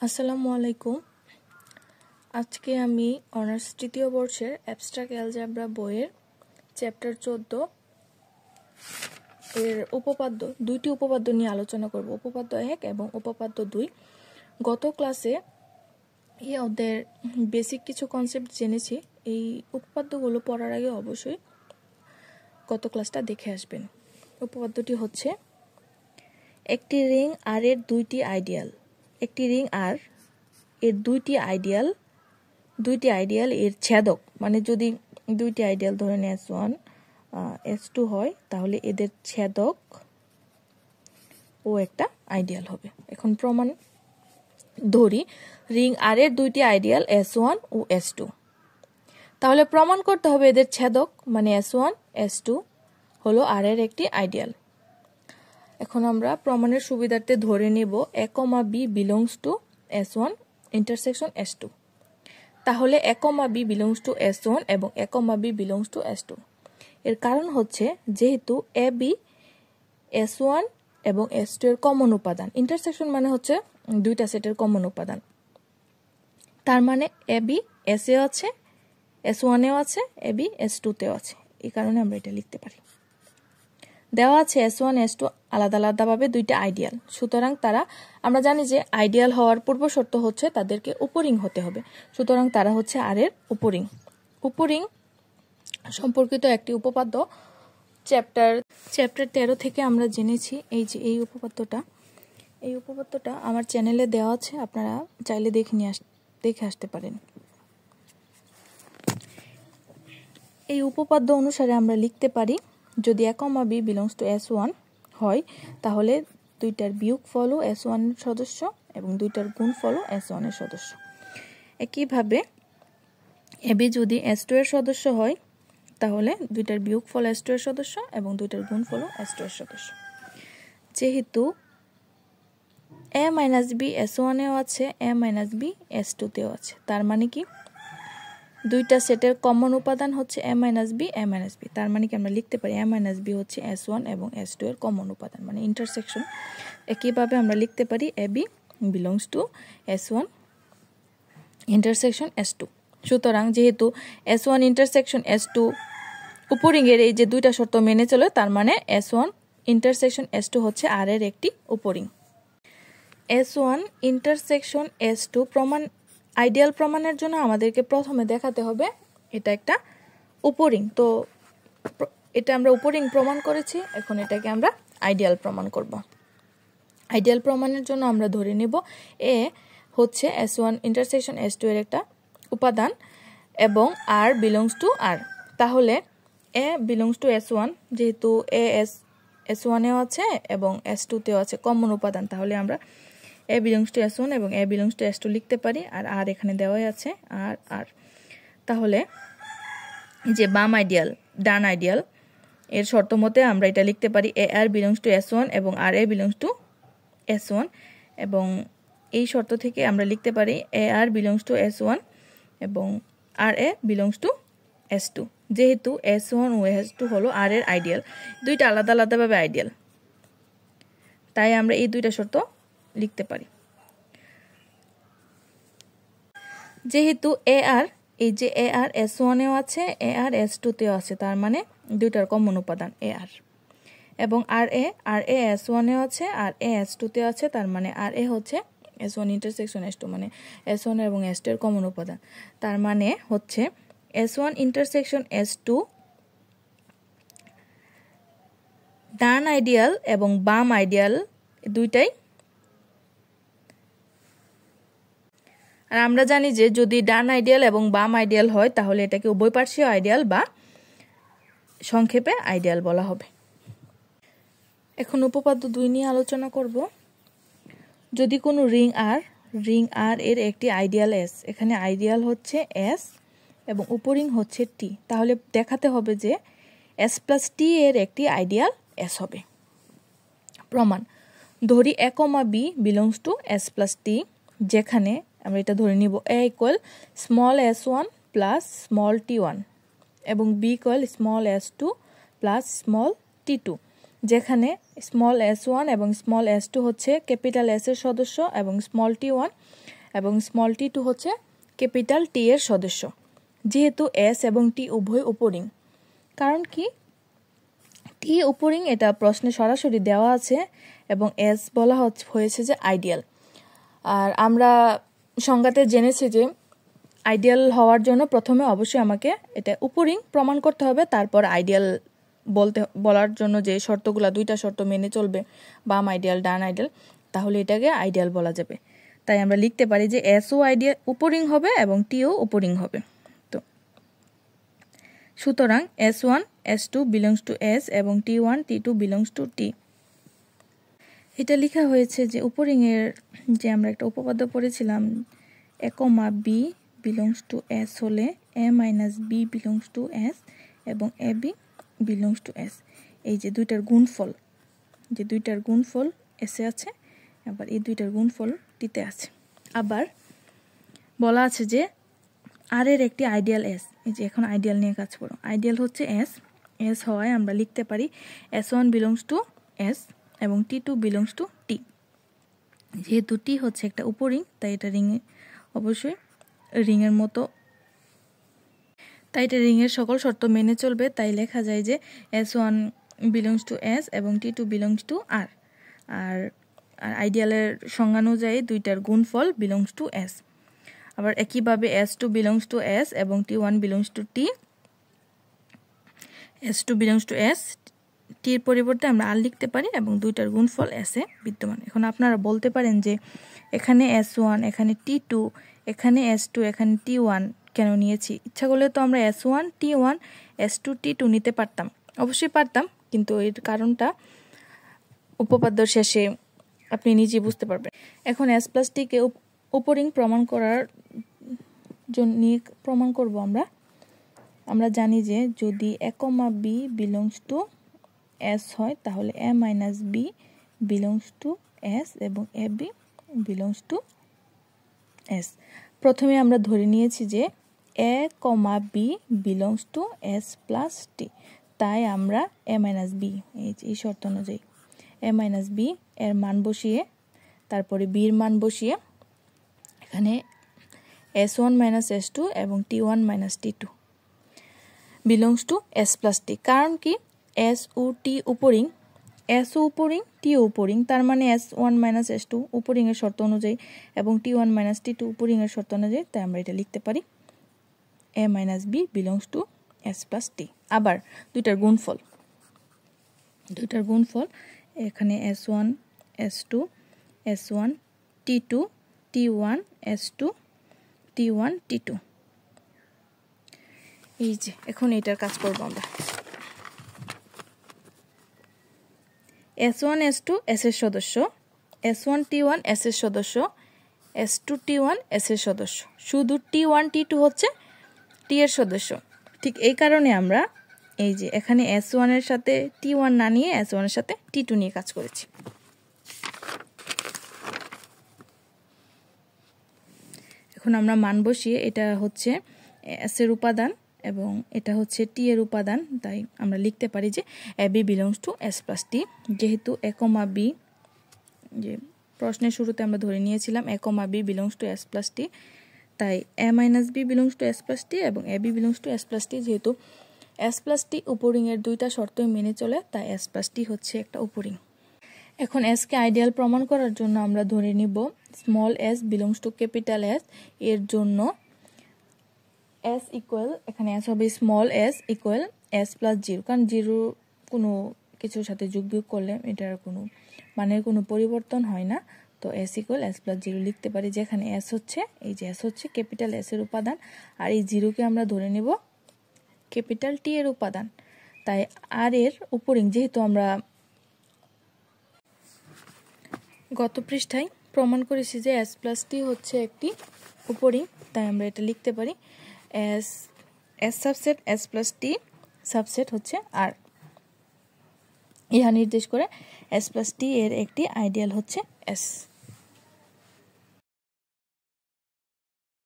আসসালামু আলাইকুম। আজকে আমি অনার্স তৃতীয় বর্ষের অ্যাবস্ট্রাক্ট অ্যালজেব্রা বইয়ের চ্যাপ্টার 14 এর দুইটি উপপাদ্য নিয়ে আলোচনা করব, উপপাদ্য 1 এবং উপপাদ্য 2। গত ক্লাসে এই অধ্যায়ের বেসিক কিছু কনসেপ্ট জেনেছি। এই উপপাদ্যগুলো পড়ার আগে অবশ্যই গত ক্লাসটা দেখে আসবেন। উপপাদ্যটি হচ্ছে, একটি রিং আর এর দুইটি আইডিয়াল। একটি রিং আর এর দুইটি আইডিয়াল এর ছেদক, মানে যদি দুইটি আইডিয়াল ধরেন S1 S2 হয়, তাহলে এদের ছেদক ও একটা আইডিয়াল হবে। এখন প্রমাণ ধরি রিং আর এর দুইটি আইডিয়াল S1 ও S2। তাহলে প্রমাণ করতে হবে এদের ছেদক মানে S1 S2 হলো আর এর একটি আইডিয়াল। এখন আমরা প্রমাণের সুবিধার্থে ধরে নেব A, B belongs to S1 intersection S2। তাহলে A, B belongs to S1 এবং A, B belongs to S2। এর কারণ হচ্ছে, যেহেতু AB S1 এবং S2 এর কমন উপাদান, ইন্টারসেকশন মানে হচ্ছে দুইটা সেটের কমন উপাদান, তার মানে AB S এও আছে, S1 এও আছে, AB S2 তেও আছে। এই কারণে আমরা এটা লিখতে পারি। দেওয়া আছে S1 S2 আলাদা আলাদাভাবে দুইটা আইডিয়াল, সুতরাং আমরা জানি যে আইডিয়াল হওয়ার পূর্ব শর্ত হচ্ছে তাদেরকে উপরিং হতে হবে, সুতরাং তারা হচ্ছে আর এর উপরিং। উপরিং সম্পর্কিত একটি উপপাদ্য চ্যাপ্টার 13 থেকে আমরা জেনেছি। এই উপপাদ্যটা আমার চ্যানেলে দেওয়া আছে, আপনারা চাইলে দেখে আসতে পারেন। এই উপপাদ্য অনুসারে আমরা লিখতে পারি, যদি A, B belongs to S1 হয়, তাহলে দুইটার বিয়োগফল S1 এর সদস্য এবং দুইটার গুণফল S1 এর সদস্য। একইভাবে AB যদি S2 এর সদস্য হয়, তাহলে দুইটার বিয়োগফল S2 এর সদস্য এবং দুইটার গুণফল S2 এর সদস্য। যেহেতু A - B S1 এও আছে, A - B S2 তেও আছে, তার মানে কি দুইটা সেটের কমন উপাদান হচ্ছে A - B A - B। তার মানে কি আমরা লিখতে পারি A - B হচ্ছে S1 এবং S2 এর কমন উপাদান, মানে ইন্টারসেকশন। একইভাবে আমরা লিখতে পারি AB belongs to S1 intersection S2। সুতরাং যেহেতু S1 intersection S2 উপরিংয়ের এই যে দুইটা শর্ত মেনে চলে, তার মানে S1 intersection S2 হচ্ছে আর এর একটি উপরিং। S1 intersection S2 আইডিয়াল প্রমাণের জন্য আমাদেরকে প্রথমে দেখাতে হবে এটা একটা উপরিং। তো এটা আমরা উপরিং প্রমাণ করেছি, এখন এটাকে আমরা আইডিয়াল প্রমাণ করব। আইডিয়াল প্রমাণের জন্য আমরা ধরে নেব A হচ্ছে S1 intersection S2 এর একটা উপাদান এবং R belongs to R। তাহলে A belongs to S1, যেহেতু A S1 এও আছে এবং S2 তেও আছে কমন উপাদান, তাহলে আমরা A belongs to S1 এবং A belongs to S2 লিখতে পারি। আর R এখানে দেওয়াই আছে, R। তাহলে যে ডান আইডিয়াল এর শর্ত মতে আমরা এটা লিখতে পারি AR belongs to S1 এবং RA belongs to S1, এবং এই শর্ত থেকে আমরা লিখতে পারি AR belongs to S1 এবং RA belongs to S2। যেহেতু S1 ও S2 হলো R এর আইডিয়াল, দুইটা আলাদা আলাদাভাবে আইডিয়াল, তাই আমরা এই দুইটা শর্ত লিখতে পারি। যেহেতু এই যে AR S1 এও আছে, AR S2 তেও আছে, তার মানে দুইটার কমন উপাদান AR, এবং RA S1 এও আছে আর A S2 তেও আছে, তার মানে RA হচ্ছে S1 intersection S2, মানে S1 এবং S2 এর কমন উপাদান। তার মানে হচ্ছে S1 intersection S2 ডান আইডিয়াল এবং বাম আইডিয়াল দুইটাই। আর আমরা জানি যে যদি ডান আইডিয়াল এবং বাম আইডিয়াল হয়, তাহলে এটাকে উভয়পার্শ্বীয় আইডিয়াল বা সংক্ষেপে আইডিয়াল বলা হবে। এখন উপপাদ্য 2 নিয়ে আলোচনা করব। যদি কোনো রিং আর এর একটি আইডিয়াল S, এখানে আইডিয়াল হচ্ছে S এবং উপরিং হচ্ছে T, তাহলে দেখাতে হবে যে S প্লাস T এর একটি আইডিয়াল S হবে। প্রমাণ ধরি A, B belongs to S plus T, যেখানে আমরা এটা ধরে নিব A equal small s1 plus small t1 এবং B equal small s2 plus small t2, যেখানে স্মল s1 এবং স্মল s2 হচ্ছে ক্যাপিটাল S এর সদস্য এবং স্মল t1 এবং স্মল t2 হচ্ছে ক্যাপিটাল টি এর সদস্য। যেহেতু s এবং t উভয় উপরিং, কারণ কি টি উপরিং এটা প্রশ্নে সরাসরি দেওয়া আছে এবং s বলা হয়েছে যে আইডিয়াল। আর আমরা সংজ্ঞাতে জেনেছি যে আইডিয়াল হওয়ার জন্য প্রথমে অবশ্যই আমাকে এটা উপরিং প্রমাণ করতে হবে, তারপর আইডিয়াল বলার জন্য যে শর্তগুলা, দুইটা শর্ত মেনে চলবে, বাম আইডিয়াল ডান আইডিয়াল, তাহলে এটাকে আইডিয়াল বলা যাবে। তাই আমরা লিখতে পারি যে এসও আইডিয়াল উপরিং হবে এবং টিও উপরিং হবে। তো সুতরাং s1 s2 belongs to s এবং t1 t2 belongs to t। এটা লেখা হয়েছে যে উপরিং এর যে আমরা একটা উপপাদ্য পড়েছিলাম a, b belongs to s হলে a minus b belongs to s এবং ab বিলংস টু s। এই যে দুইটার গুণফল এসে আছে, আবার এই দুইটার গুণফল টিতে আছে। আবার বলা আছে যে আর এর একটি আইডিয়াল s। এই যে এখন আইডিয়াল নিয়ে কাজ করো। আইডিয়াল হচ্ছে s হওয়ায় আমরা লিখতে পারি s1 বিলংস টু s এবং t2 বিলংস টু t। যেহেতু t হচ্ছে একটা উপরিং, তাই এটা অবশ্যই রিংয়ের মতো, তাই এটা রিংয়ের সকল শর্ত মেনে চলবে। তাই লেখা যায় যে s1 বিলংস টু s এবং t2 বিলংস টু r। আর আইডিয়ালের সংজ্ঞানুযায়ী দুইটার গুণফল বিলংস টু s। আবার একইভাবে s2 বিলংস টু s এবং t1 belongs to t। s2 belongs to s, টির পরিবর্তে আমরা আর লিখতে পারি এবং দুইটার গুণফল s এ বিদ্যমান। এখন আপনারা বলতে পারেন যে এখানে s1, এখানে t2, এখানে s2, এখানে t1 কেন নিয়েছি? ইচ্ছা করলে তো আমরা s1 t1 s2 t2 নিতে পারতাম, অবশ্যই পারতাম, কিন্তু এর কারণটা উপপাদ্যর শেষে আপনি নিজেই বুঝতে পারবেন। এখন s প্লাস t কে উপরিং প্রমাণ করার জন্য প্রমাণ করব আমরা জানি যে যদি a, b belongs to s হয় তাহলে a minus b belongs to s এবং ab বিলংস টু s। প্রথমে আমরা ধরে নিয়েছি যে a, b belongs to s plus t, তাই আমরা a মাইনাস b এই শর্ত অনুযায়ী a মাইনাস b এর মান বসিয়ে, তারপরে b এর মান বসিয়ে এখানে s1 মাইনাস s2 এবং t1 minus t2 belongs to s plus t। কারণ কি s ও t উপরিং, s ও উপরিং t ও উপরিং, তার মানে s1 মাইনাস s2 উপরিং এর শর্ত অনুযায়ী এবং t1 মাইনাস t2 উপরিং এর শর্ত অনুযায়ী, তাই আমরা এটা লিখতে পারি a minus b belongs to s plus t। আবার দুইটার গুণফল এখানে s1 s2 s1 t2 t1 s2 t1 t2। এই যে এখন এটার কাজ করব আমরা। s1 s2 s এর সদস্য, s1 t1 s এর সদস্য, s2 t1 s এর সদস্য, শুধু t1 t2 হচ্ছে t এর সদস্য। ঠিক এই কারণে আমরা এই যে এখানে s1 এর সাথে t1 না নিয়ে s1 এর সাথে t2 নিয়ে কাজ করেছি। এখন আমরা মান বসিয়ে, এটা হচ্ছে s এর উপাদান এবং এটা হচ্ছে t এর উপাদান, তাই আমরা লিখতে পারি যে ab belongs to s plus t। যেহেতু a, b, যে প্রশ্নের শুরুতে আমরা ধরে নিয়েছিলাম a, b belongs to s plus t, তাই a minus b belongs to s plus t এবং ab belongs to s plus t। যেহেতু s প্লাস t উপরিং এর দুইটা শর্তই মেনে চলে, তাই s প্লাস t হচ্ছে একটা উপরিং। এখন s কে আইডিয়াল প্রমাণ করার জন্য আমরা ধরে নিব small s belongs to capital S। এর জন্য s ইকুয়াল, এখানে s হবে small s equal s plus 0, কারণ 0 কোনো কিছুর সাথে যোগ বিয়োগ করলে এটার কোনো মানের কোনো পরিবর্তন হয় না। তো s ইকুয়াল s প্লাস 0 লিখতে পারি, যেখানে s হচ্ছে, এই যে s হচ্ছে ক্যাপিটাল S এর উপাদান, আর এই 0 কে আমরা ধরে নিব ক্যাপিটাল T এর উপাদান। তাই আর এর উপরিং, যেহেতু আমরা গত পৃষ্ঠায় প্রমাণ করেছি যে s প্লাস t হচ্ছে একটি উপরিং, তাই আমরা এটা লিখতে পারি s subset s plus t subset হচ্ছে r। ইহা নির্দেশ করে s প্লাস t এর একটি আইডিয়াল হচ্ছে s।